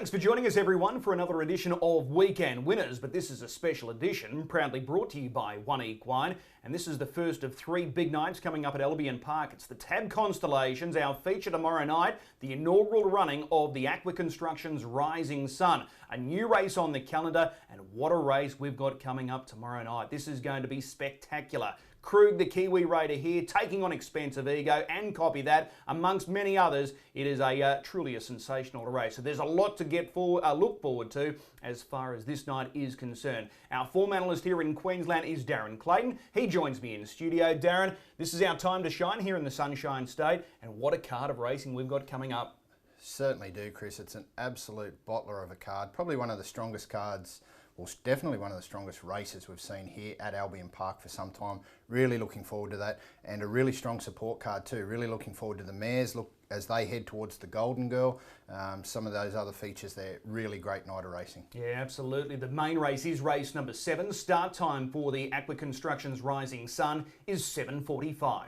Thanks for joining us, everyone, for another edition of Weekend Winners, but this is a special edition proudly brought to you by AQWA, and this is the first of three big nights coming up at Albion Park. It's the Tab Constellations, our feature tomorrow night, the inaugural running of the AQWA Construction's Rising Sun, a new race on the calendar, and what a race we've got coming up tomorrow night. This is going to be spectacular. Krug, the Kiwi raider here, taking on Expensive Ego, and copy that, amongst many others. It is truly a sensational race. So there's a lot to look forward to as far as this night is concerned. Our form analyst here in Queensland is Darren Clayton. He joins me in studio. Darren, this is our time to shine here in the Sunshine State, and what a card of racing we've got coming up. Certainly do, Chris. It's an absolute bottler of a card. Probably one of the strongest cards, well, definitely one of the strongest races we've seen here at Albion Park for some time. Really looking forward to that, and a really strong support card too. Really looking forward to the mares as they head towards the Golden Girl. Some of those other features there. Really great night of racing. Yeah, absolutely. The main race is race number 7. Start time for the AQWA Construction's Rising Sun is 7:45.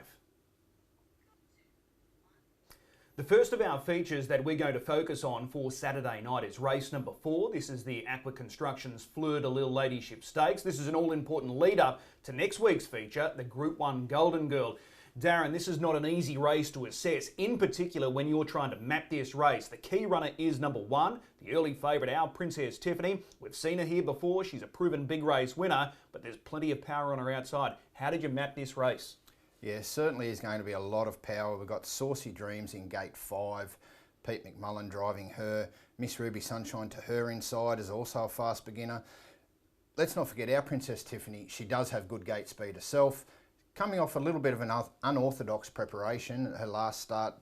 The first of our features that we're going to focus on for Saturday night is race number 4. This is the AQWA Construction's Fleur Ladyship Stakes. This is an all-important lead-up to next week's feature, the Group 1 Golden Girl. Darren, this is not an easy race to assess, in particular when you're trying to map this race. The key runner is number 1, the early favourite, our Princess Tiffany. We've seen her here before. She's a proven big race winner, but there's plenty of power on her outside. How did you map this race? Yeah, certainly is going to be a lot of power. We've got Saucy Dreams in gate 5, Pete McMullen driving her. Miss Ruby Sunshine to her inside is also a fast beginner. Let's not forget our Princess Tiffany. She does have good gate speed herself. Coming off a little bit of an unorthodox preparation, her last start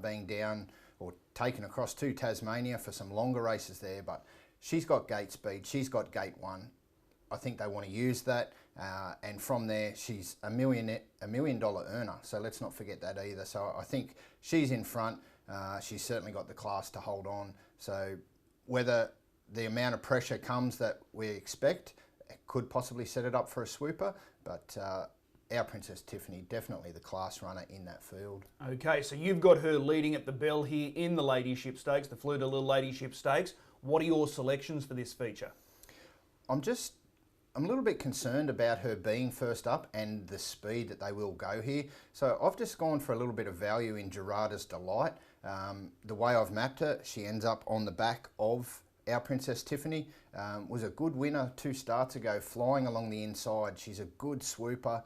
being down or taken across to Tasmania for some longer races there, but she's got gate speed, she's got gate 1. I think they want to use that, and from there she's a $1 million earner, so let's not forget that either. So I think she's in front. She's certainly got the class to hold on, so whether the amount of pressure comes that we expect, it could possibly set it up for a swooper, but our Princess Tiffany, definitely the class runner in that field. Okay, so you've got her leading at the bell here in the Ladyship Stakes, the Fleur Ladyship Stakes. What are your selections for this feature? I'm a little bit concerned about her being first up and the speed that they will go here. So I've just gone for a little bit of value in Gerarda's Delight. The way I've mapped her, she ends up on the back of our Princess Tiffany. Was a good winner 2 starts ago, flying along the inside. She's a good swooper.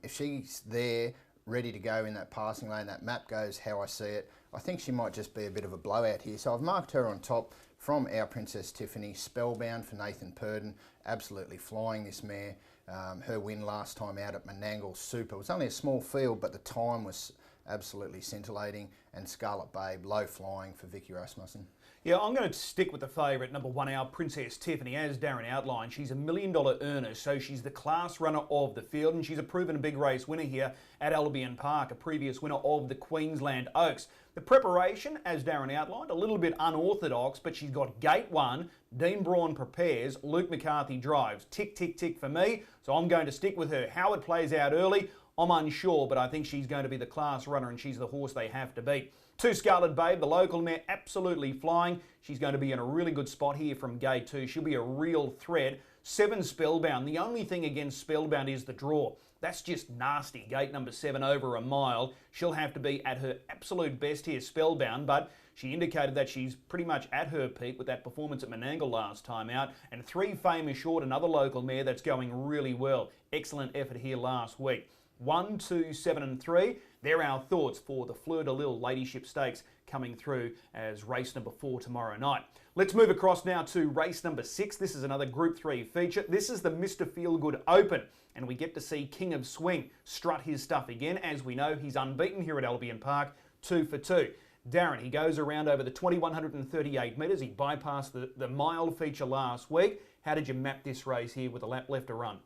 If she's there, ready to go in that passing lane, that map goes how I see it, I think she might just be a bit of a blowout here. So I've marked her on top from our Princess Tiffany. Spellbound for Nathan Purdon, absolutely flying this mare. Her win last time out at Menangle, super. It was only a small field, but the time was absolutely scintillating. And Scarlet Babe, low flying for Vicky Rasmussen. Yeah, I'm going to stick with the favourite, number 1, our Princess Tiffany. As Darren outlined, she's a $1 million earner, so she's the class runner of the field, and she's a proven big race winner here at Albion Park, a previous winner of the Queensland Oaks. The preparation, as Darren outlined, a little bit unorthodox, but she's got gate 1, Dean Braun prepares, Luke McCarthy drives. Tick, tick, tick for me, so I'm going to stick with her. How it plays out early, I'm unsure, but I think she's going to be the class runner, and she's the horse they have to beat. 2, Scarlet Babe, the local mare, absolutely flying. She's going to be in a really good spot here from gate 2. She'll be a real threat. 7, Spellbound. The only thing against Spellbound is the draw. That's just nasty. Gate number 7 over a mile. She'll have to be at her absolute best here, Spellbound, but she indicated that she's pretty much at her peak with that performance at Menangle last time out. And 3, Famous Short, another local mare that's going really well. Excellent effort here last week. 1, 2, 7 and 3. They're our thoughts for the Fleur Ladyship Stakes coming through as race number 4 tomorrow night. Let's move across now to race number 6. This is another Group 3 feature. This is the Mr. Feelgood Open, and we get to see King of Swing strut his stuff again. As we know, he's unbeaten here at Albion Park, 2 for 2. Darren, he goes around over the 2,138 metres. He bypassed the mile feature last week. How did you map this race here with a lap left to run?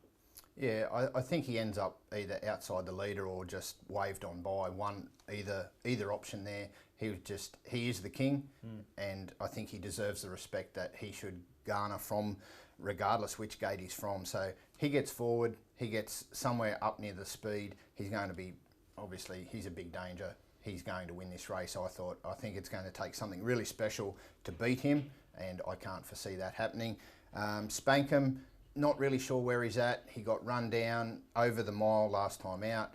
Yeah, I think he ends up either outside the leader or just waved on by either option there. He is the king, and I think he deserves the respect that he should garner from, regardless which gate he's from. So he gets forward, he gets somewhere up near the speed. He's going to be, obviously, he's a big danger. he's going to win this race. I think it's going to take something really special to beat him, and I can't foresee that happening. Spankem, not really sure where he's at. He got run down over the mile last time out.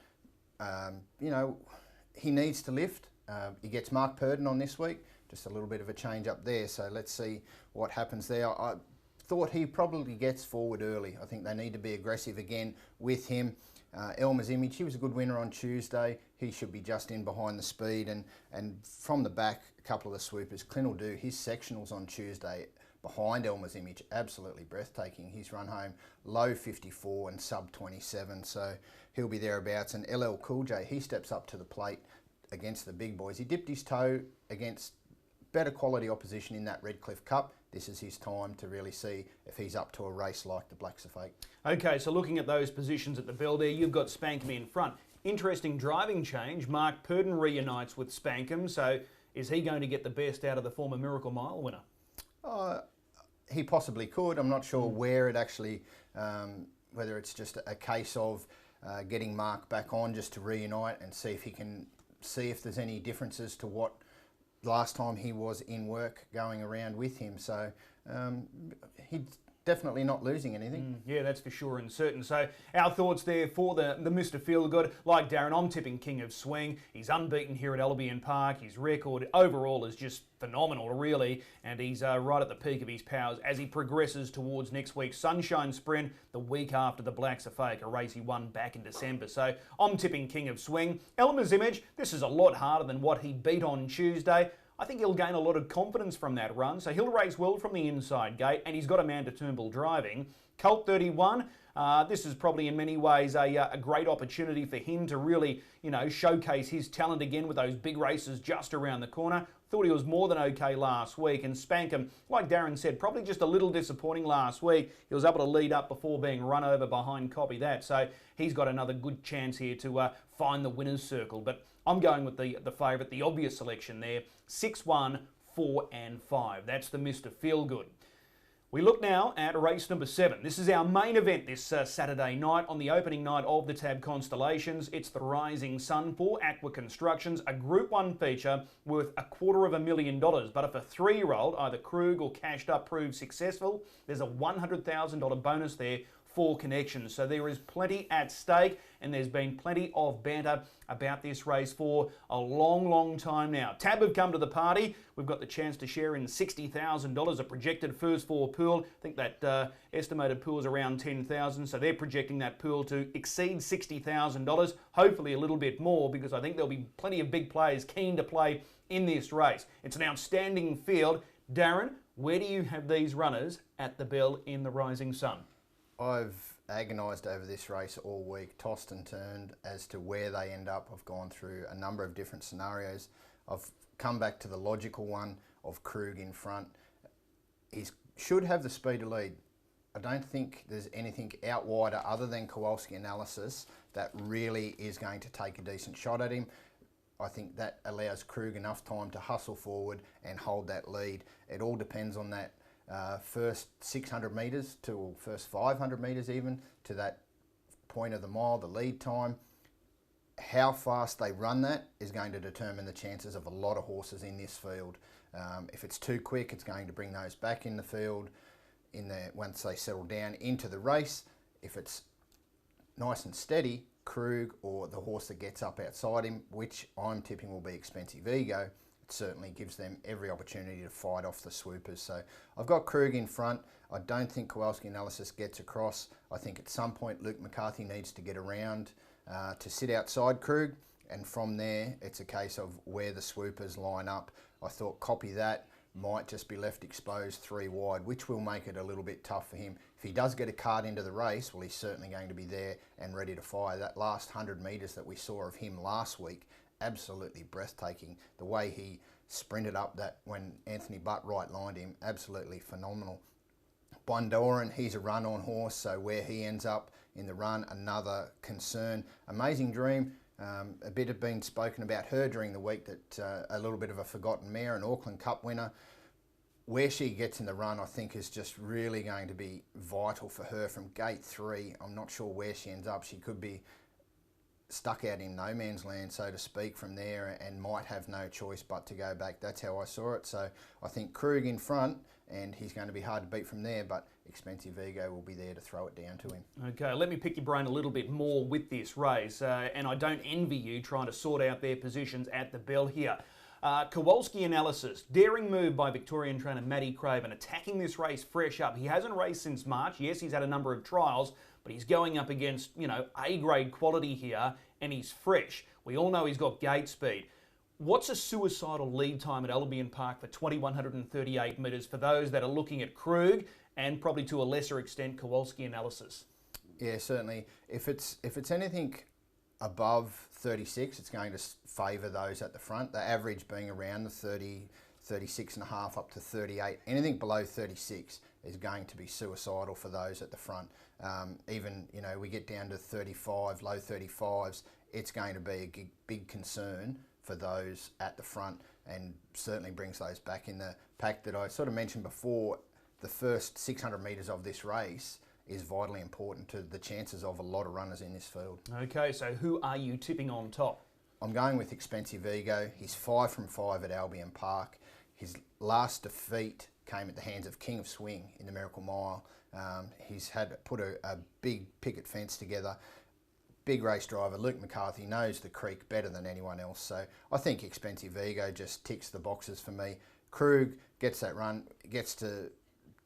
You know, he needs to lift. He gets Mark Purdon on this week. Just a little bit of a change up there. So let's see what happens there. I thought he probably gets forward early. I think they need to be aggressive again with him. Ellmers Image, he was a good winner on Tuesday. He should be just in behind the speed. And from the back, a couple of the swoopers. Clint will do his sectionals on Tuesday behind Ellmers Image. Absolutely breathtaking. He's run home low 54 and sub 27. So he'll be thereabouts. And LL Cool J, he steps up to the plate against the big boys. He dipped his toe against better quality opposition in that Redcliffe Cup. This is his time to really see if he's up to a race like the Blacks of Fate. Okay, so looking at those positions at the bell there, you've got Spankem in front. Interesting driving change. Mark Purdon reunites with Spankem, so is he going to get the best out of the former Miracle Mile winner? He possibly could. I'm not sure where it actually, whether it's just a case of getting Mark back on just to reunite and see if he can see if there's any differences to what last time he was in work going around with him. So he's definitely not losing anything. Yeah, that's for sure and certain. So our thoughts there for the Mr. Feelgood. Like Darren, I'm tipping King of Swing. He's unbeaten here at Albion Park. His record overall is just phenomenal, really, and he's right at the peak of his powers as he progresses towards next week's Sunshine Sprint, the week after the Blacks of Fake, a race he won back in December. So I'm tipping King of Swing. Ellmers Image, this is a lot harder than what he beat on Tuesday. I think he'll gain a lot of confidence from that run, so he'll race well from the inside gate, and he's got Amanda Turnbull driving. Colt 31, this is probably in many ways a great opportunity for him to really, showcase his talent again with those big races just around the corner. Thought he was more than okay last week, and Spankem, like Darren said, probably just a little disappointing last week. He was able to lead up before being run over behind, copy that, so he's got another good chance here to find the winner's circle. But I'm going with the favourite, the obvious selection there, 6, 1, 4 and 5. That's the Mr. Feelgood. We look now at race number 7. This is our main event this Saturday night on the opening night of the Tab Constellations. It's the Rising Sun for AQWA Constructions, a Group 1 feature worth $250,000. But if a 3-year-old, either Krug or Cashed Up, proves successful, there's a $100,000 bonus there for connections. So there is plenty at stake, and there's been plenty of banter about this race for a long time now. Tab have come to the party. We've got the chance to share in $60,000, a projected first 4 pool. I think that estimated pool is around 10,000, so they're projecting that pool to exceed $60,000, hopefully a little bit more, because I think there'll be plenty of big players keen to play in this race. It's an outstanding field. Darren, where do you have these runners at the bell in the Rising Sun? I've agonised over this race all week, tossed and turned as to where they end up. I've gone through a number of different scenarios. I've come back to the logical one of Krug in front. He should have the speed to lead. I don't think there's anything out wider other than Kowalski Analysis that really is going to take a decent shot at him. I think that allows Krug enough time to hustle forward and hold that lead. It all depends on that first 600 metres to first 500 metres even to that point of the mile, the lead time. How fast they run that is going to determine the chances of a lot of horses in this field. If it's too quick, it's going to bring those back in the field once they settle down into the race. If it's nice and steady, Krug or the horse that gets up outside him, which I'm tipping will be Expensive Ego, it certainly gives them every opportunity to fight off the swoopers. So I've got Krug in front. I don't think Kowalski Analysis gets across. I think at some point Luke McCarthy needs to get around to sit outside Krug, and from there it's a case of where the swoopers line up. I thought Copy That might just be left exposed 3 wide, which will make it a little bit tough for him. If he does get a card into the race, well, he's certainly going to be there and ready to fire. That last 100 metres that we saw of him last week, absolutely breathtaking. The way he sprinted up that when Anthony Butt right lined him, absolutely phenomenal. Bundoran, he's a run-on horse, so where he ends up in the run, another concern. Amazing Dream, a bit had been spoken about her during the week, that a little bit of a forgotten mare, an Auckland Cup winner. Where she gets in the run, I think, is just really going to be vital for her from gate 3. I'm not sure where she ends up. She could be stuck out in no man's land, so to speak, from there, and might have no choice but to go back. That's how I saw it. So I think Krug in front, and he's going to be hard to beat from there, but Expensive Ego will be there to throw it down to him. Okay, let me pick your brain a little bit more with this race, and I don't envy you trying to sort out their positions at the bell here. Kowalski analysis, daring move by Victorian trainer Matty Craven, attacking this race fresh up. He hasn't raced since March. Yes, he's had a number of trials, but he's going up against, A-grade quality here, and he's fresh. We all know he's got gate speed. What's a suicidal lead time at Albion Park for 2,138 metres for those that are looking at Krug and probably to a lesser extent Kowalski analysis? Yeah, certainly. If it's anything above 36, it's going to favour those at the front. The average being around the 30, 36 and a half up to 38. Anything below 36 is going to be suicidal for those at the front. Even, we get down to 35, low 35s, it's going to be a big concern for those at the front, and certainly brings those back in the pack that I sort of mentioned before. The first 600 metres of this race is vitally important to the chances of a lot of runners in this field. Okay, so who are you tipping on top? I'm going with Expensive Ego. He's 5 from 5 at Albion Park. His last defeat came at the hands of King of Swing in the Miracle Mile. He's had put a big picket fence together. Big race driver, Luke McCarthy, knows the creek better than anyone else. So I think Expensive Ego just ticks the boxes for me. Krug gets that run, gets to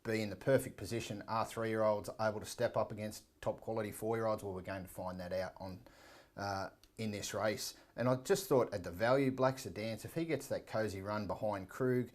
be in the perfect position. Are 3-year-olds able to step up against top quality 4-year-olds? Well, we're going to find that out in this race. And I just thought at the value, Black's a Dance, if he gets that cosy run behind Krug,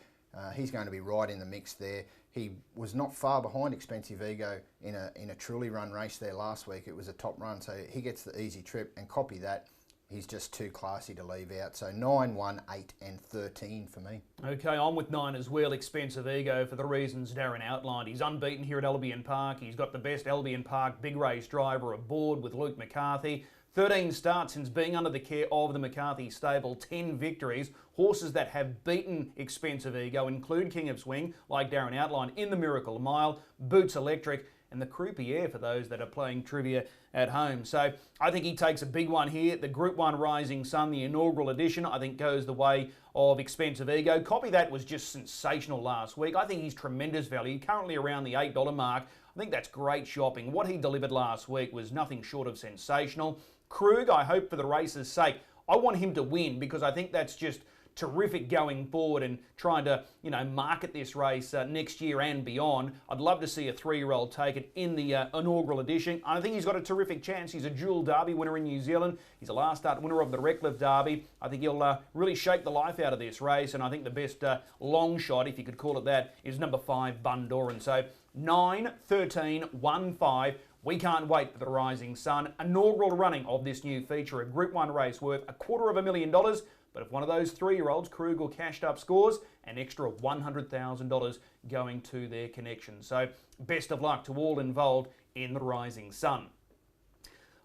he's going to be right in the mix there. He was not far behind Expensive Ego in a truly run race there last week. It was a top run, so he gets the easy trip, and copy that. He's just too classy to leave out. So 9, 1, 8 and 13 for me. Okay, I'm with 9 as well, Expensive Ego, for the reasons Darren outlined. He's unbeaten here at Albion Park. He's got the best Albion Park big race driver aboard with Luke McCarthy. 13 starts since being under the care of the McCarthy stable, 10 victories. Horses that have beaten Expensive Ego include King of Swing, like Darren outlined, in the Miracle Mile, Boots Electric, and the Croupier for those that are playing trivia at home. So I think he takes a big one here. The Group 1 Rising Sun, the inaugural edition, I think goes the way of Expensive Ego. Copy That was just sensational last week. I think he's tremendous value, currently around the $8 mark. I think that's great shopping. What he delivered last week was nothing short of sensational. Krug, I hope for the race's sake, I want him to win because I think that's just terrific going forward and trying to, market this race next year and beyond. I'd love to see a 3-year-old take it in the inaugural edition. I think he's got a terrific chance. He's a dual Derby winner in New Zealand. He's a last start winner of the Redcliffe Derby. I think he'll really shake the life out of this race, and I think the best long shot, if you could call it that, is number 5, Bundoran. So 9, 13, 1, 5. We can't wait for the Rising Sun. Inaugural running of this new feature, a Group 1 race worth $250,000. But if one of those 3-year-olds, Krug or cashed up, scores, an extra $100,000 going to their connection. So best of luck to all involved in the Rising Sun.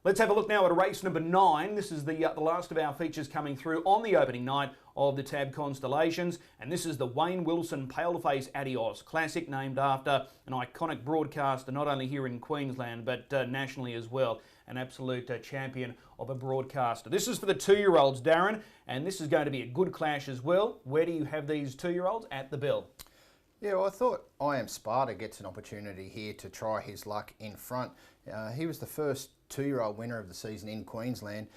Let's have a look now at race number 9. This is the last of our features coming through on the opening night of the Tab Constellations, and this is the Wayne Wilson Paleface Adios Classic, named after an iconic broadcaster not only here in Queensland but nationally as well. An absolute champion of a broadcaster. This is for the 2-year-olds, Darren, and this is going to be a good clash as well. Where do you have these 2-year-olds? At the bell. Yeah, well, I thought I Am Sparta gets an opportunity here to try his luck in front. He was the first 2-year-old winner of the season in Queensland.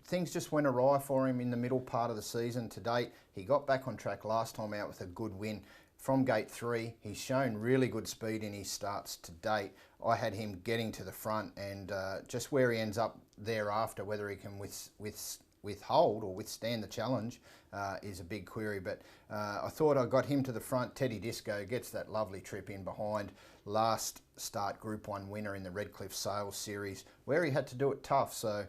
Things just went awry for him in the middle part of the season to date. He got back on track last time out with a good win from gate 3. He's shown really good speed in his starts to date. I had him getting to the front, and just where he ends up thereafter, whether he can withhold or withstand the challenge, is a big query. But I thought I got him to the front. Teddy Disco gets that lovely trip in behind. Last start Group 1 winner in the Redcliffe Sales Series, where he had to do it tough. So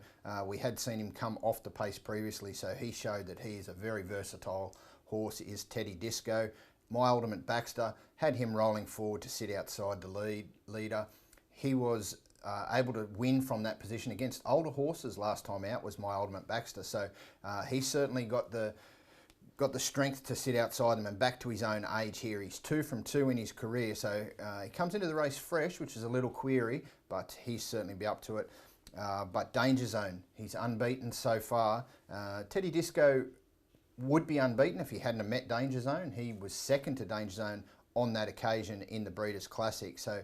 we had seen him come off the pace previously, so he showed that he is a very versatile horse, is Teddy Disco. My Ultimate Baxter had him rolling forward to sit outside the leader. He was able to win from that position against older horses last time out, was My Ultimate Baxter. So he certainly got the strength to sit outside them and back to his own age here. He's 2 from 2 in his career, so he comes into the race fresh, which is a little query, but he's certainly be up to it. But Dangerzone, he's unbeaten so far. Teddy Disco would be unbeaten if he hadn't have met Dangerzone. He was second to Dangerzone on that occasion in the Breeders' Classic. So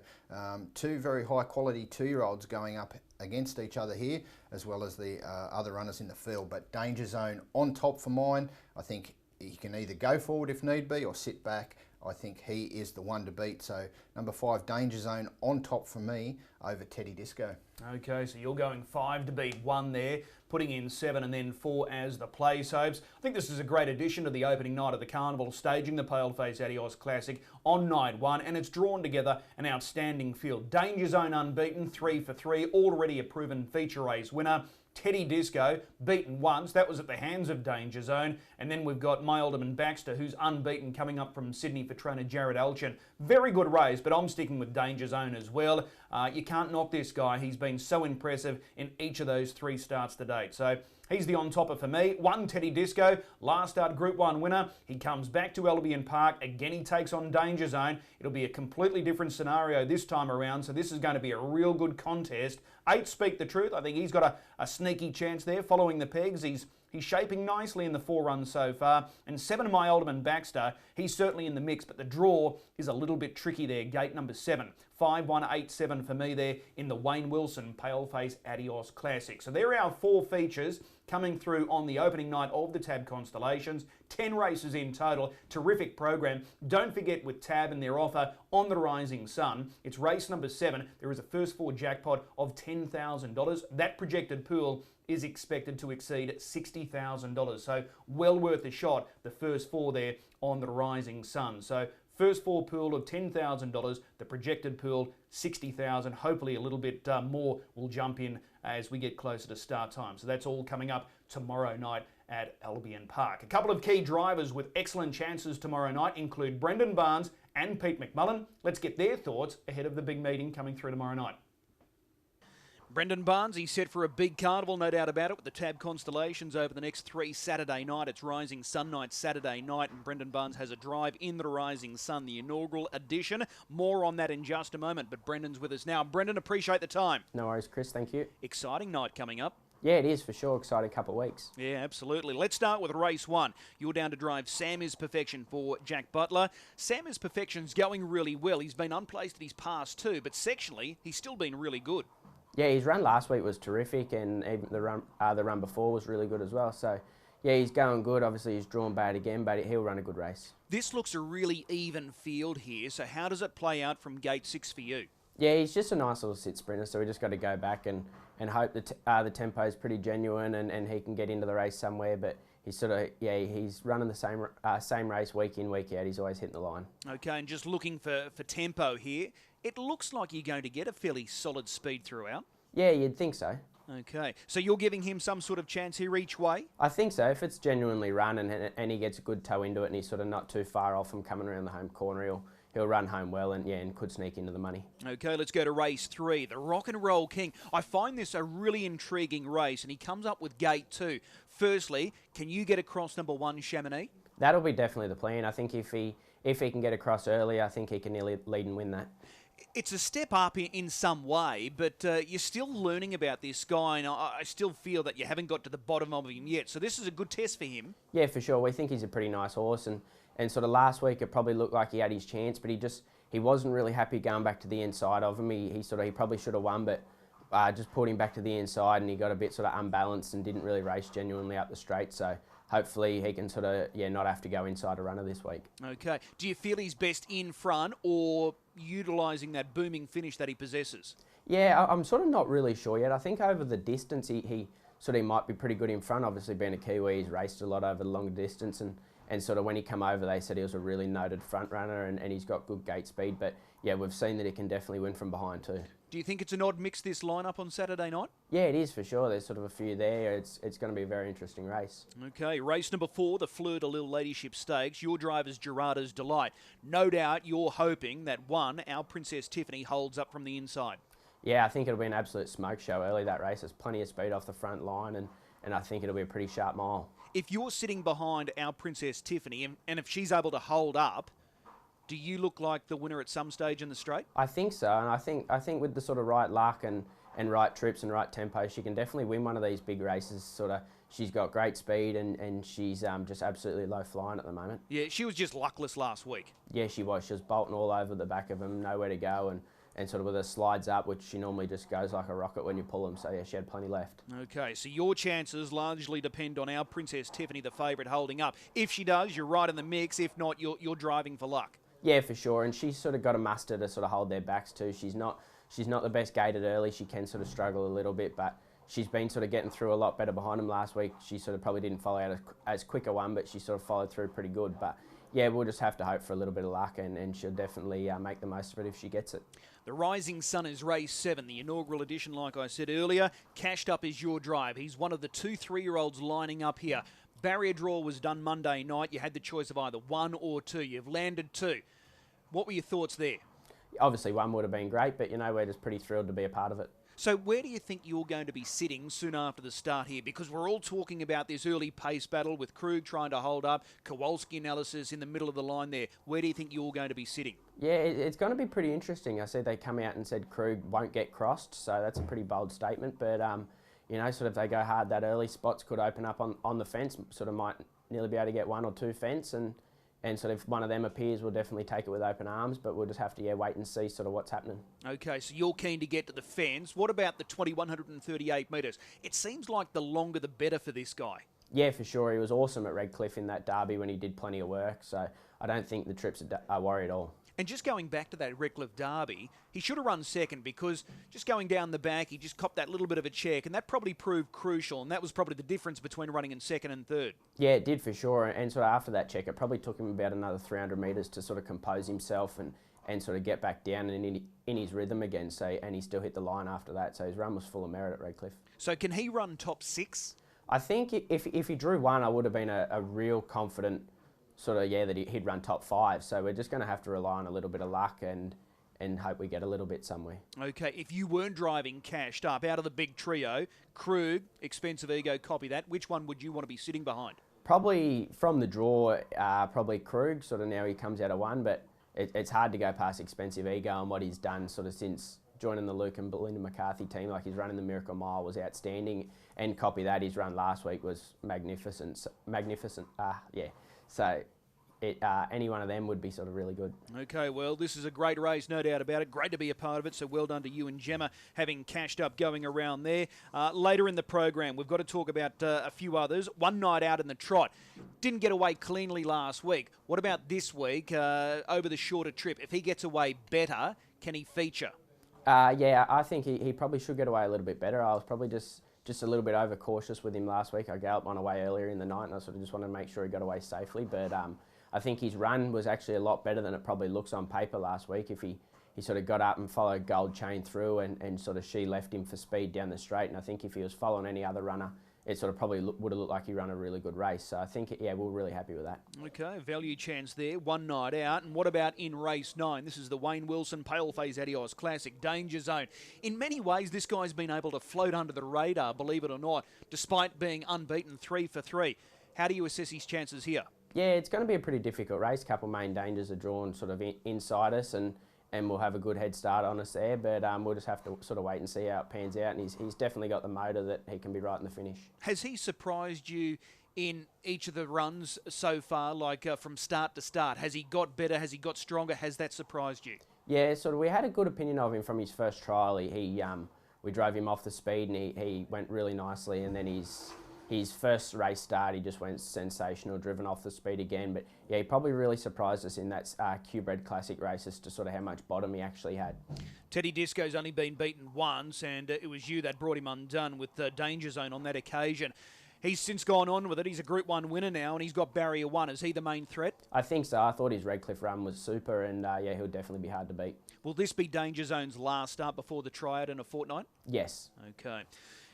two very high quality 2-year-olds going up against each other here, as well as the other runners in the field. But Dangerzone on top for mine. I think he can either go forward if need be or sit back. I think he is the one to beat. So number 5, Dangerzone on top for me over Teddy Disco. Okay, so you're going 5 to beat 1 there, putting in 7 and then 4 as the play soaps. I think this is a great addition to the opening night of the Carnival, staging the Paleface Adios Classic on night 1, and it's drawn together an outstanding field. Dangerzone unbeaten, 3 for 3, already a proven feature race winner. Teddy Disco, beaten once, that was at the hands of Dangerzone, and then we've got my Alderman Baxter, who's unbeaten, coming up from Sydney for trainer Jared Alchin. Very good race, but I'm sticking with Dangerzone as well. You can't knock this guy. He's been so impressive in each of those 3 starts to date. So he's the on-topper for me. 1, Teddy Disco, last start Group 1 winner. He comes back to Albion Park. Again, he takes on Dangerzone. It'll be a completely different scenario this time around, so this is going to be a real good contest. 8, Speak the Truth. I think he's got a sneaky chance there following the pegs. He's shaping nicely in the 4 runs so far. And 7, my Alderman Baxter, he's certainly in the mix, but the draw is a little bit tricky there. Gate number 7. 5, 1, 8, 7 for me there in the Wayne Wilson Paleface Adios Classic. So there are our 4 features coming through on the opening night of the Tab Constellations. 10 races in total. Terrific program. Don't forget with Tab and their offer on the Rising Sun, it's race number 7. There is a first 4 jackpot of $10,000. That projected pool is expected to exceed $60,000. So well worth a shot, the first 4 there on the Rising Sun. So first 4 pool of $10,000, the projected pool $60,000. Hopefully a little bit more will jump in as we get closer to start time. So that's all coming up tomorrow night at Albion Park. A couple of key drivers with excellent chances tomorrow night include Brendan Barnes and Pete McMullen. Let's get their thoughts ahead of the big meeting coming through tomorrow night. Brendan Barnes, he's set for a big carnival, no doubt about it, with the Tab Constellations over the next 3 Saturday night. It's Rising Sun night Saturday night, and Brendan Barnes has a drive in the Rising Sun, the inaugural edition. More on that in just a moment, but Brendan's with us now. Brendan, appreciate the time. No worries, Chris, thank you. Exciting night coming up. Yeah, it is for sure. Exciting couple of weeks. Yeah, absolutely. Let's start with race 1. You're down to drive Sam Is Perfection for Jack Butler. Sam Is Perfection's going really well. He's been unplaced at his past 2, but sectionally, he's still been really good. Yeah, his run last week was terrific, and even the run before was really good as well. So, yeah, he's going good. Obviously, he's drawn bad again, but he'll run a good race. This looks a really even field here. So how does it play out from gate 6 for you? Yeah, he's just a nice little sit sprinter, so we just got to go back and hope that the tempo is pretty genuine and he can get into the race somewhere. But he's sort of, yeah, he's running the same race week in, week out. He's always hitting the line. Okay, and just looking for tempo here, it looks like you're going to get a fairly solid speed throughout. Yeah, you'd think so. Okay, so you're giving him some sort of chance here each way? I think so. If it's genuinely run and he gets a good toe into it and he's sort of not too far off from coming around the home corner, he'll run home well and could sneak into the money. Okay, let's go to race 3, the Rock and Roll King. I find this a really intriguing race, and he comes up with gate 2. Firstly, can you get across number 1, Chamonix? That'll be definitely the plan. I think if he can get across early, I think he can nearly lead and win that. It's a step up in some way, but you're still learning about this guy, and I still feel that you haven't got to the bottom of him yet. So this is a good test for him. Yeah, for sure. We think he's a pretty nice horse, and sort of last week it probably looked like he had his chance, but he wasn't really happy going back to the inside of him. He probably should have won, but just pulled him back to the inside, and he got a bit sort of unbalanced and didn't really race genuinely up the straight. So hopefully he can sort of not have to go inside a runner this week. Okay. Do you feel he's best in front or utilising that booming finish that he possesses? Yeah, I'm sort of not really sure yet. I think over the distance he might be pretty good in front. Obviously being a Kiwi, he's raced a lot over the longer distance, and sort of when he come over, they said he was a really noted front runner and he's got good gate speed. But yeah, we've seen that he can definitely win from behind too. Do you think it's an odd mix, this lineup on Saturday night? Yeah, it is for sure. There's sort of a few there. It's going to be a very interesting race. Okay, race number 4, the Fleur to Lil Ladyship Stakes. Your driver's Gerardo's Delight. No doubt you're hoping that 1, our Princess Tiffany, holds up from the inside. Yeah, I think it'll be an absolute smoke show early, that race. There's plenty of speed off the front line, and I think it'll be a pretty sharp mile. If you're sitting behind our Princess Tiffany, and if she's able to hold up, do you look like the winner at some stage in the straight? I think so, and I think with the sort of right luck and and right trips and right tempo, she can definitely win one of these big races. Sort of, she's got great speed and she's just absolutely low flying at the moment. Yeah, she was just luckless last week. Yeah, she was. She was bolting all over the back of them, nowhere to go, and sort of with her slides up, which she normally just goes like a rocket when you pull them. So yeah, she had plenty left. Okay, so your chances largely depend on our Princess Tiffany, the favourite, holding up. If she does, you're right in the mix. If not, you're driving for luck. Yeah, for sure. And she's sort of got a muster to sort of hold their backs too. She's not the best gated early. She can sort of struggle a little bit, but she's been sort of getting through a lot better behind them last week. She sort of probably didn't follow out as quick a one, but she sort of followed through pretty good. But yeah, we'll just have to hope for a little bit of luck, and she'll definitely make the most of it if she gets it. The Rising Sun is race 7, the inaugural edition, like I said earlier. Cashed Up is your drive. He's one of the 2 3-year-olds lining up here. Barrier draw was done Monday night. You had the choice of either 1 or 2. You've landed 2. What were your thoughts there? Obviously, 1 would have been great, but, you know, we're just pretty thrilled to be a part of it. So where do you think you're going to be sitting soon after the start here? Because we're all talking about this early pace battle with Krug trying to hold up, Kowalski analysis in the middle of the line there. Where do you think you're going to be sitting? Yeah, it's going to be pretty interesting. I see they come out and said Krug won't get crossed, so that's a pretty bold statement. But, you know, sort of they go hard that early, spots could open up on the fence, sort of might nearly be able to get 1 or 2 fence, and sort of if one of them appears, we'll definitely take it with open arms, but we'll just have to wait and see sort of what's happening. Okay, so you're keen to get to the fence. What about the 2,138 metres? It seems like the longer the better for this guy. Yeah, for sure. He was awesome at Redcliffe in that derby when he did plenty of work, so I don't think the trips are worry at all. And just going back to that Redcliffe derby, he should have run second because just going down the back, he just copped that little bit of a check, and that probably proved crucial, and that was probably the difference between running in second and third. Yeah, it did for sure, and sort of after that check, it probably took him about another 300 metres to sort of compose himself and sort of get back down and in his rhythm again, so, and he still hit the line after that, so his run was full of merit at Redcliffe. So can he run top 6? I think if he drew 1, I would have been a real confident sort of, that he'd run top 5. So we're just going to have to rely on a little bit of luck and hope we get a little bit somewhere. Okay, if you weren't driving Cashed Up out of the big trio, Krug, Expensive Ego, copy that, which one would you want to be sitting behind? Probably from the draw, probably Krug, sort of now he comes out of 1, but it's hard to go past Expensive Ego and what he's done sort of since joining the Luke and Belinda McCarthy team. Like his run in the Miracle Mile was outstanding, and copy that, his run last week was magnificent. So any one of them would be sort of really good. Okay, well, this is a great race, no doubt about it. Great to be a part of it, so well done to you and Gemma having Cashed Up going around there. Later in the program, we've got to talk about a few others. One Night Out in the Trot. Didn't get away cleanly last week. What about this week over the shorter trip? If he gets away better, can he feature? Yeah, I think he probably should get away a little bit better. I was probably just a little bit overcautious with him last week. I galloped one away earlier in the night, and I sort of just wanted to make sure he got away safely. But I think his run was actually a lot better than it probably looks on paper last week. If he sort of got up and followed Gold Chain through, and sort of she left him for speed down the straight. And I think if he was following any other runner, it sort of probably would have looked like he ran a really good race. So I think, we're really happy with that. Okay, value chance there, One Night Out. And what about in race 9? This is the Wayne Wilson Paleface Adios Classic, Dangerzone. In many ways, this guy's been able to float under the radar, believe it or not, despite being unbeaten 3 for 3. How do you assess his chances here? Yeah, it's going to be a pretty difficult race. A couple main dangers are drawn sort of inside us, and we'll have a good head start on us there, but we'll just have to sort of wait and see how it pans out, and he's definitely got the motor that he can be right in the finish. Has he surprised you in each of the runs so far, like from start to start? Has he got better? Has he got stronger? Has that surprised you? Yeah, sort of. We had a good opinion of him from his first trial. We drove him off the speed, and he went really nicely, and then his first race start, he just went sensational, driven off the speed again. But yeah, he probably really surprised us in that Q-Bred Classic race as to sort of how much bottom he actually had. Teddy Disco's only been beaten once, and it was you that brought him undone with Dangerzone on that occasion. He's since gone on with it. He's a Group 1 winner now, and he's got Barrier 1. Is he the main threat? I think so. I thought his Redcliffe run was super, and he'll definitely be hard to beat. Will this be Dangerzone's last start before the triad in a fortnight? Yes. Okay.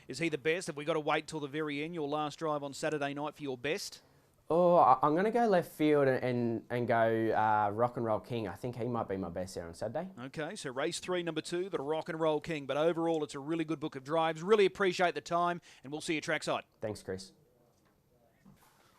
Is he the best? Have we got to wait till the very end, your last drive on Saturday night for your best? Oh, I'm going to go left field and go Rock and Roll King. I think he might be my best there on Saturday. Okay, so race 3, number 2, the Rock and Roll King. But overall, it's a really good book of drives. Really appreciate the time, and we'll see you trackside. Thanks, Chris.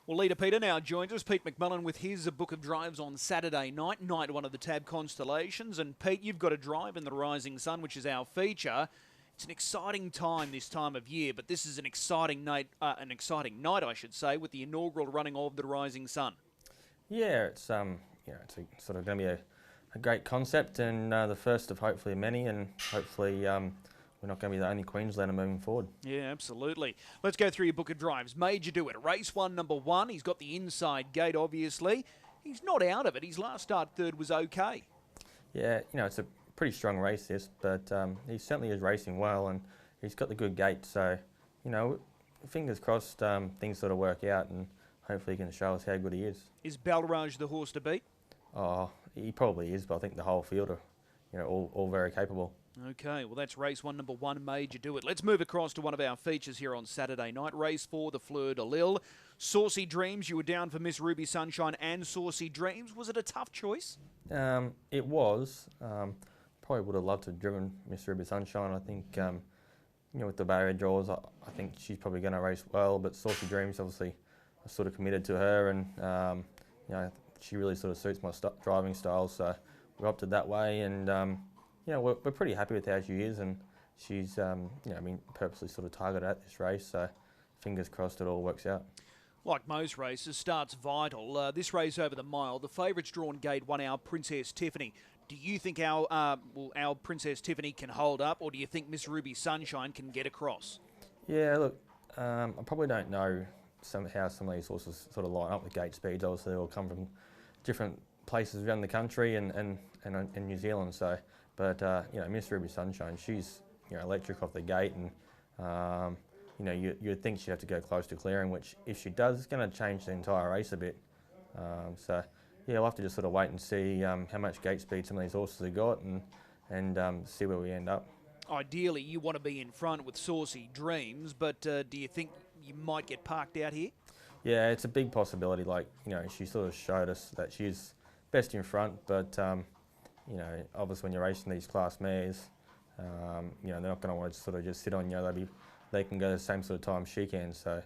Well, Leader Peter now joins us. Pete McMullen with his book of drives on Saturday night, night 1 of the Tab Constellations. And Pete, you've got a drive in the Rising Sun, which is our feature. It's an exciting time this time of year, but this is an exciting night, I should say, with the inaugural running of the Rising Sun. Yeah, it's it's sort of going to be a great concept and the first of hopefully many, and hopefully we're not going to be the only Queenslander moving forward. Yeah, absolutely. Let's go through your book of drives. Major Do It. Race 1, number 1. He's got the inside gate, obviously. He's not out of it. His last start third was okay. Yeah, it's a pretty strong race this, but he certainly is racing well and he's got the good gate. So, fingers crossed things sort of work out and hopefully he can show us how good he is. Is Balraj the horse to beat? Oh, he probably is, but I think the whole field are, all very capable. Okay, well that's race 1, number 1, Major Do It. Let's move across to one of our features here on Saturday night. Race 4, the Fleur de Lille. Saucy Dreams, you were down for Miss Ruby Sunshine and Saucy Dreams. Was it a tough choice? It was. Probably would have loved to have driven Miss Ruby Sunshine. I think, with the barrier draws, I think she's probably going to race well, but Saucy Dreams obviously are sort of committed to her and, she really sort of suits my driving style, so we opted that way and, we're pretty happy with how she is and she's, purposely sort of targeted at this race, so fingers crossed it all works out. Like most races, start's vital. This race over the mile, the favourites drawn gate 1, our Princess Tiffany. Do you think our Princess Tiffany can hold up, or do you think Miss Ruby Sunshine can get across? Yeah, look, I probably don't know how some of these horses sort of line up with gate speeds. Obviously, they all come from different places around the country and New Zealand. So, but Miss Ruby Sunshine, she's electric off the gate, and you'd think she'd have to go close to clearing, which if she does, it's going to change the entire race a bit. So yeah, we'll have to just sort of wait and see how much gate speed some of these horses have got and see where we end up. Ideally, you want to be in front with Saucy Dreams, but do you think you might get parked out here? Yeah, it's a big possibility. Like, she sort of showed us that she's best in front, but, obviously when you're racing these class mares, they're not going to want to sort of just sit on you. They can go the same sort of time she can, so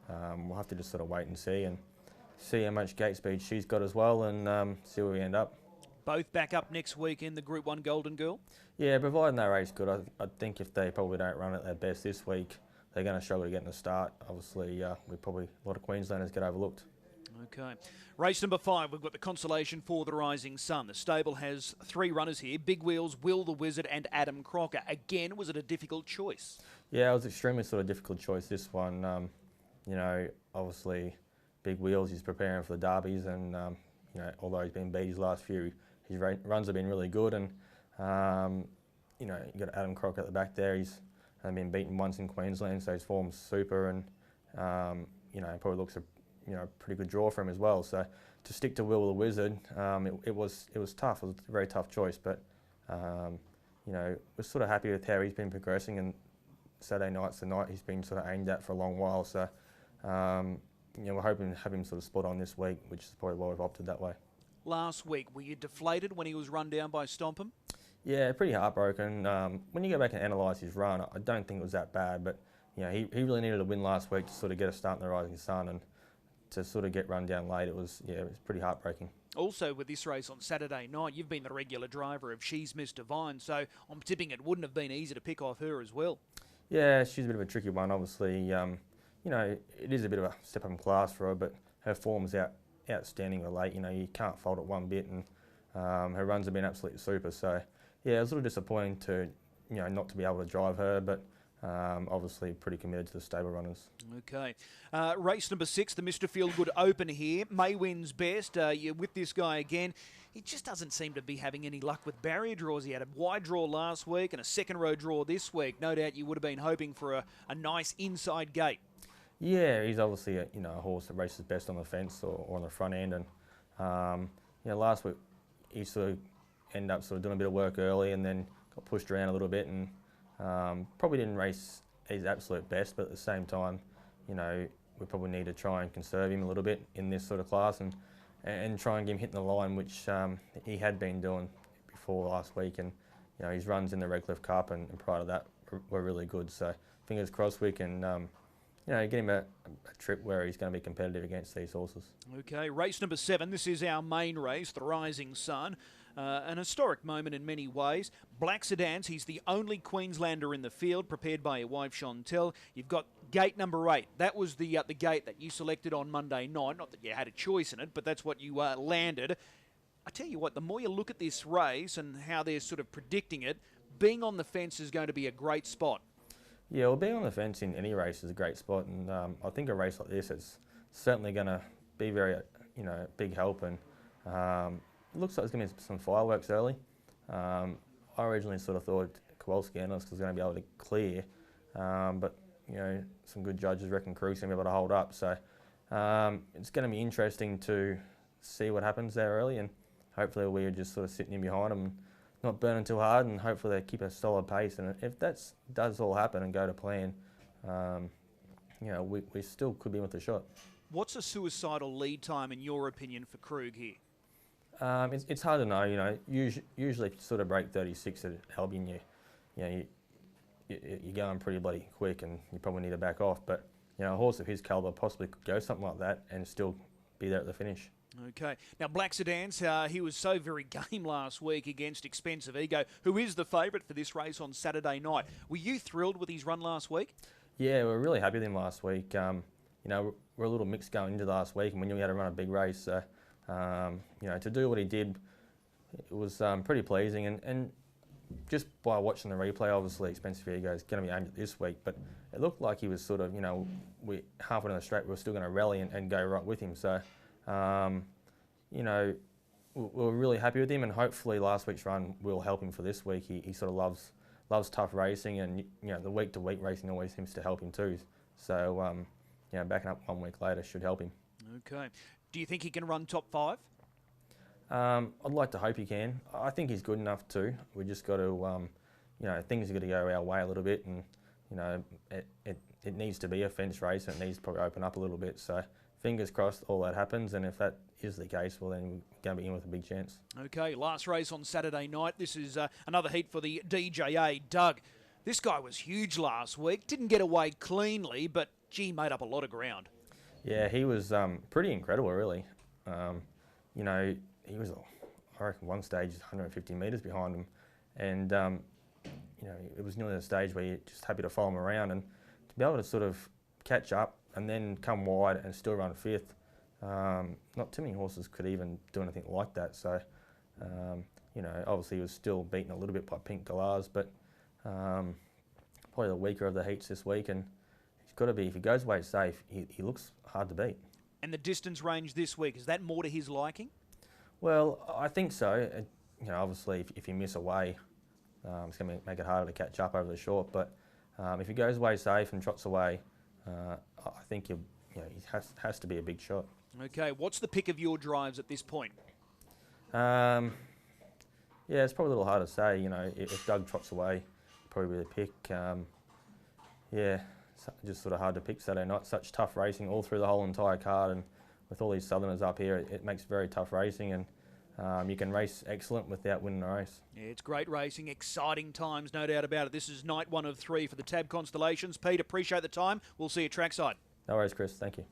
we'll have to just sort of wait and see how much gate speed she's got as well and see where we end up. Both back up next week in the Group 1 Golden Girl? Yeah, providing they race good. I think if they probably don't run at their best this week, they're going to struggle to get in the start. Obviously, a lot of Queenslanders get overlooked. Okay. Race number 5, we've got the consolation for the Rising Sun. The stable has 3 runners here, Big Wheels, Will the Wizard and Adam Crocker. Again, was it a difficult choice? Yeah, it was extremely sort of difficult choice, this one. Obviously, Big Wheels, he's preparing for the derbies and, although he's been beat his last few, his runs have been really good and, you've got Adam Crocker at the back there. He's been beaten once in Queensland, so his form's super and, probably looks a pretty good draw for him as well. So to stick to Will the Wizard, it was tough. It was a very tough choice, but we're sort of happy with how he's been progressing. And Saturday night's the night he's been sort of aimed at for a long while. So we're hoping to have him sort of spot on this week, which is probably why we've opted that way. Last week, were you deflated when he was run down by Spankem? Yeah, pretty heartbroken. When you go back and analyse his run, I don't think it was that bad, but he really needed a win last week to sort of get a start in the Rising Sun and to sort of get run down late. It was pretty heartbreaking. Also, with this race on Saturday night, you've been the regular driver of She's Miss Divine, so I'm tipping it wouldn't have been easy to pick off her as well. Yeah, she's a bit of a tricky one, obviously. It is a bit of a step up in class for her, but her form's outstanding of late. You can't fault it one bit, and her runs have been absolutely super. So, yeah, it was a little disappointing to, not to be able to drive her, but obviously pretty committed to the stable runners. Okay. Race number 6, the Mr. Feelgood Open here. May wins best. You're with this guy again. He just doesn't seem to be having any luck with barrier draws. He had a wide draw last week and a second row draw this week. No doubt you would have been hoping for a nice inside gate. Yeah, he's obviously a horse that races best on the fence or on the front end. And last week he sort of ended up sort of doing a bit of work early and then got pushed around a little bit and probably didn't race his absolute best. But at the same time, we probably need to try and conserve him a little bit in this sort of class and try and get him hitting the line, which he had been doing before last week. And his runs in the Redcliffe Cup and prior to that were really good. So fingers crossed we can get him a trip where he's going to be competitive against these horses. Okay, race number 7. This is our main race, the Rising Sun. An historic moment in many ways. Baxter, he's the only Queenslander in the field, prepared by your wife Chantel. You've got gate number 8. That was the gate that you selected on Monday night. Not that you had a choice in it, but that's what you landed. I tell you what, the more you look at this race and how they're sort of predicting it, being on the fence is going to be a great spot. Yeah, well, being on the fence in any race is a great spot, and I think a race like this is certainly going to be very, big help. And it looks like there's going to be some fireworks early. I originally sort of thought Kowalski was going to be able to clear, but some good judges reckon Krug's going to be able to hold up. So it's going to be interesting to see what happens there early, and hopefully we're just sort of sitting in behind them, not burning too hard, and hopefully they keep a solid pace. And if that does all happen and go to plan, we still could be with a shot. What's a suicidal lead time in your opinion for Krug here? It's hard to know. Usually if you sort of break 36 at Albion, you're going pretty bloody quick, and you probably need to back off. But a horse of his calibre possibly could go something like that and still be there at the finish. Okay. Now, Baxter, he was so very game last week against Expensive Ego, who is the favourite for this race on Saturday night. Were you thrilled with his run last week? Yeah, we were really happy with him last week. We're a little mixed going into last week, and we knew he had to run a big race. So, to do what he did, it was pretty pleasing. And just by watching the replay, obviously Expensive Ego is going to be aimed at this week, but it looked like he was sort of, we halfway down the straight, we were still going to rally and go right with him. So, we were really happy with him, and hopefully last week's run will help him for this week. He sort of loves tough racing, and the week-to-week racing always seems to help him too. So, backing up 1 week later should help him. Okay. Do you think he can run top 5? I'd like to hope he can. I think he's good enough too. We just got to, things are going to go our way a little bit, and it needs to be a fence race, and it needs to probably open up a little bit. So fingers crossed all that happens, and if that is the case, well then we're going to be in with a big chance. Okay, last race on Saturday night. This is another heat for the DJA. Doug, this guy was huge last week. Didn't get away cleanly, but gee, made up a lot of ground. Yeah, he was pretty incredible, really. He was, I reckon, one stage 150 metres behind him, and it was nearly the stage where you're just happy to follow him around, and to be able to sort of catch up and then come wide and still run 5th. Not too many horses could even do anything like that. So, obviously he was still beaten a little bit by Pink Galahs, but probably the weaker of the heats this week, and he's got to be, if he goes away safe, he looks hard to beat. And the distance range this week, is that more to his liking? Well, I think so. Obviously if you miss away, it's going to make it harder to catch up over the short, but if he goes away safe and trots away, I think he has to be a big shot. Okay, what's the pick of your drives at this point? Yeah, it's probably a little hard to say. If Doug trots away, probably be the pick. Yeah, just sort of hard to pick Saturday night. Such tough racing all through the whole entire card, and with all these Southerners up here, it makes very tough racing, and you can race excellent without winning a race. Yeah, it's great racing, exciting times, no doubt about it. This is night 1 of 3 for the Tab Constellations. Pete, appreciate the time. We'll see you trackside. No worries, Chris. Thank you.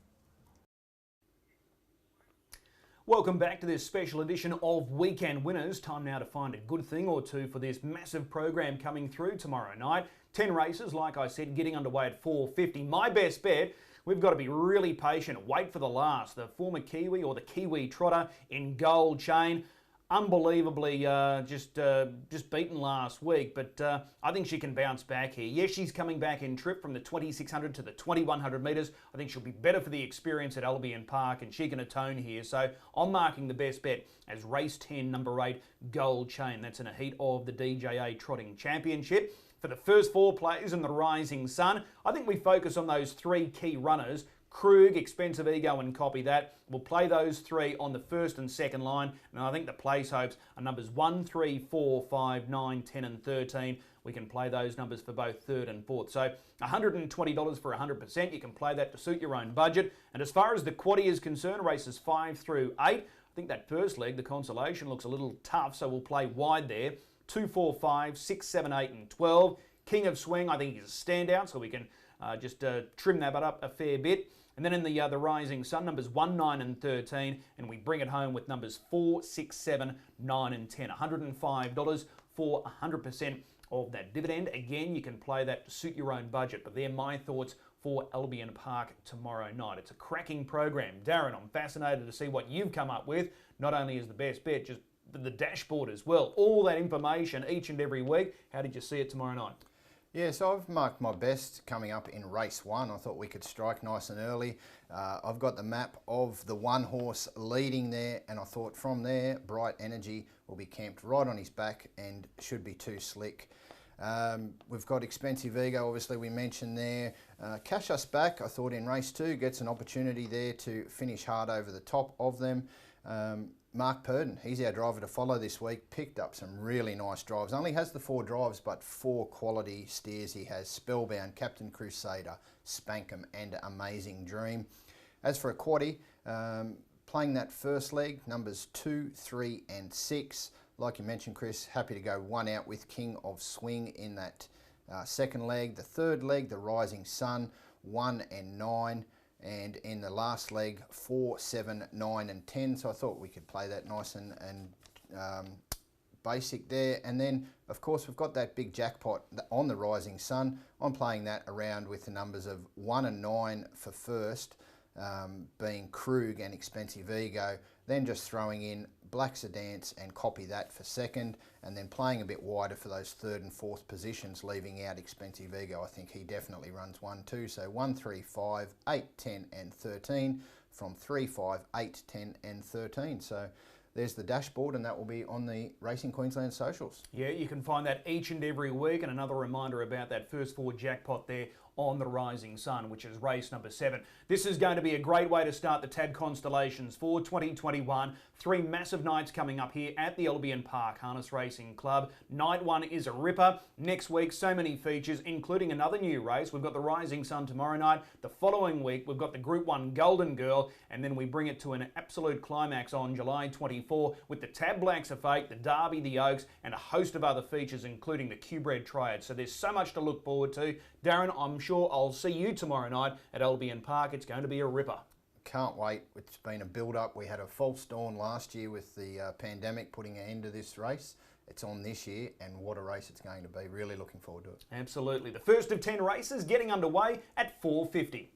Welcome back to this special edition of Weekend Winners. Time now to find a good thing or two for this massive program coming through tomorrow night. 10 races, like I said, getting underway at 4:50. My best bet, we've got to be really patient. Wait for the last. The former Kiwi, or the Kiwi trotter in Gold Chain. Unbelievably just beaten last week, but I think she can bounce back here. Yes, she's coming back in trip from the 2600 to the 2100 metres. I think she'll be better for the experience at Albion Park, and she can atone here. So I'm marking the best bet as race 10, number 8, Gold Chain. That's in a heat of the DJA Trotting Championship. For the first 4 plays in the Rising Sun, I think we focus on those 3 key runners. Krug, Expensive Ego, and Copy That. We'll play those 3 on the first and second line, and I think the place hopes are numbers 1, 3, 4, 5, 9, 10 and 13. We can play those numbers for both third and fourth. So $120 for 100%. You can play that to suit your own budget. And as far as the quaddie is concerned, races 5 through 8. I think that first leg, the Consolation, looks a little tough, so we'll play wide there. 2, 4, 5, 6, 7, 8 and 12. King of Swing, I think, is a standout, so we can just trim that up a fair bit. And then in the Rising Sun, numbers 1, 9 and 13, and we bring it home with numbers 4, 6, 7, 9 and 10. $105 for 100% of that dividend. Again, you can play that to suit your own budget, but they're my thoughts for Albion Park tomorrow night. It's a cracking program. Darren, I'm fascinated to see what you've come up with, not only as the best bet, just the dashboard as well. All that information each and every week. How did you see it tomorrow night? Yeah, so I've marked my best coming up in race 1. I thought we could strike nice and early. I've got the map of the one horse leading there, and I thought from there, Bright Energy will be camped right on his back and should be too slick. We've got Expensive Ego, obviously we mentioned there. Cash Us Back, I thought in race 2, gets an opportunity there to finish hard over the top of them. Mark Purdon, he's our driver to follow this week, picked up some really nice drives. Only has the 4 drives, but 4 quality steers he has. Spellbound, Captain Crusader, Spankem and Amazing Dream. As for a quaddie, playing that first leg, numbers 2, 3 and 6. Like you mentioned, Chris, happy to go 1 out with King of Swing in that second leg. The third leg, the Rising Sun, 1 and 9. And in the last leg, 4, 7, 9 and 10. So I thought we could play that nice and basic there. And then, of course, we've got that big jackpot on the Rising Sun. I'm playing that around with the numbers of 1 and 9 for first, being Krug and Expensive Ego. Then just throwing in Black Sedance and Copy That for second, and then playing a bit wider for those third and fourth positions, leaving out Expensive Ego. I think he definitely runs 1, 2. So 1, 3, 5, 8, 10 and 13 from 3, 5, 8, 10 and 13. So there's the dashboard, and that will be on the Racing Queensland socials. Yeah, you can find that each and every week, and another reminder about that first 4 jackpot there on the Rising Sun, which is race number 7. This is going to be a great way to start the TAB Constellations for 2021. 3 massive nights coming up here at the Albion Park Harness Racing Club. Night 1 is a ripper. Next week, so many features, including another new race. We've got the Rising Sun tomorrow night. The following week, we've got the Group 1 Golden Girl, and then we bring it to an absolute climax on July 24 with the TAB Blacks of Fate, the Derby, the Oaks, and a host of other features, including the Q-Bred Triad. So there's so much to look forward to. Darren, I'm sure I'll see you tomorrow night at Albion Park. It's going to be a ripper. Can't wait. It's been a build-up. We had a false dawn last year with the pandemic putting an end to this race. It's on this year, and what a race it's going to be. Really looking forward to it. Absolutely. The first of 10 races getting underway at 4:50.